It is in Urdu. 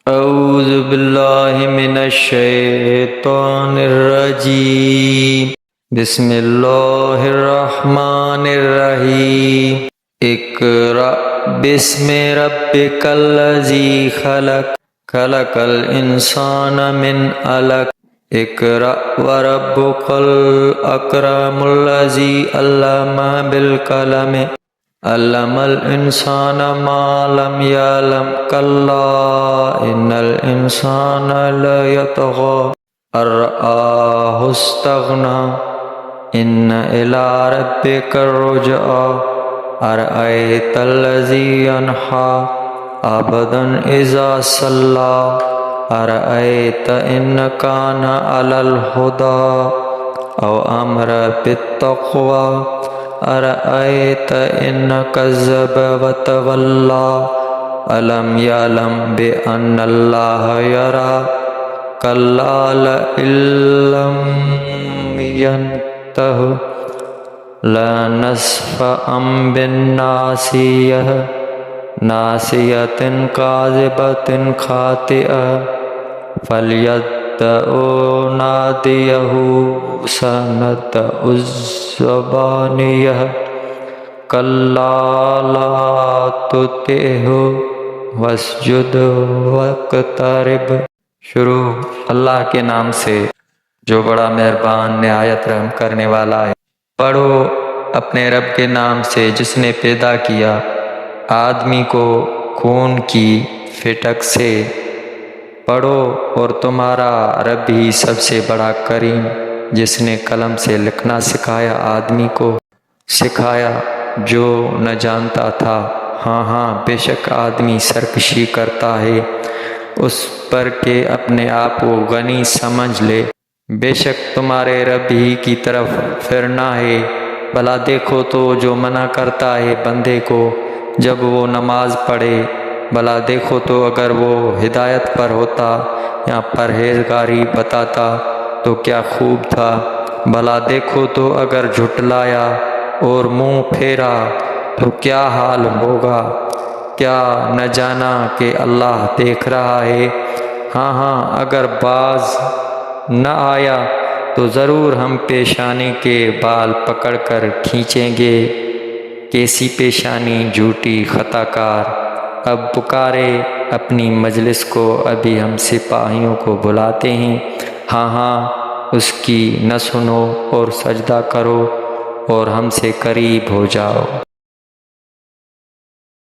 اعوذ باللہ من الشیطان الرجیم بسم اللہ الرحمن الرحیم اقرأ بسم ربک الذی خلق خلق الانسان من علق اقرأ وربک الاکرم الذی علم بالقلم علم الانسان ما لم يعلم كلا ان الانسان ليطغى ان رآه استغنى ان الى ربك الرجعى أرأيت الذي ينهى عبدا اذا صلى أرأيت ان كان على الهدى او امر بالتقوى أرأيت إن كذب وتولى ألم يعلم بأن الله يرى كلا لئن لم ينته لنسفعا بالناصية ناصية كاذبة خاطئة فليدع ناديه سندع الزبانية كلا لا تطعه واسجد واقترب۔ شروع اللہ کے نام سے جو بڑا مہربان نہایت رحم کرنے والا ہے۔ پڑھو اپنے رب کے نام سے جس نے پیدا کیا آدمی کو خون کی پھٹک سے۔ پڑھو اور تمہارا رب ہی سب سے بڑا کریم جس نے قلم سے لکھنا سکھایا آدمی کو سکھایا جو نہ جانتا تھا۔ ہاں بے شک آدمی سرکشی کرتا ہے اس پر کہ اپنے آپ کو غنی سمجھ لے۔ بے شک تمہارے رب ہی کی طرف پھرنا ہے۔ بھلا دیکھو تو جو منع کرتا ہے بندے کو جب وہ نماز پڑھے۔ بھلا دیکھو تو اگر وہ ہدایت پر ہوتا یا پرہیزگاری بتاتا تو کیا خوب تھا۔ بھلا دیکھو تو اگر جھٹلایا اور منہ پھیرا تو کیا حال ہوگا۔ کیا نہ جانا کہ اللہ دیکھ رہا ہے۔ ہاں اگر باز نہ آیا تو ضرور ہم پیشانی کے بال پکڑ کر کھینچیں گے۔ کیسی پیشانی جھوٹی خطا کار۔ اب پکارے اپنی مجلس کو ابھی ہم سپاہیوں کو بلاتے ہیں۔ ہاں اس کی نہ سنو اور سجدہ کرو اور ہم سے قریب ہو جاؤ۔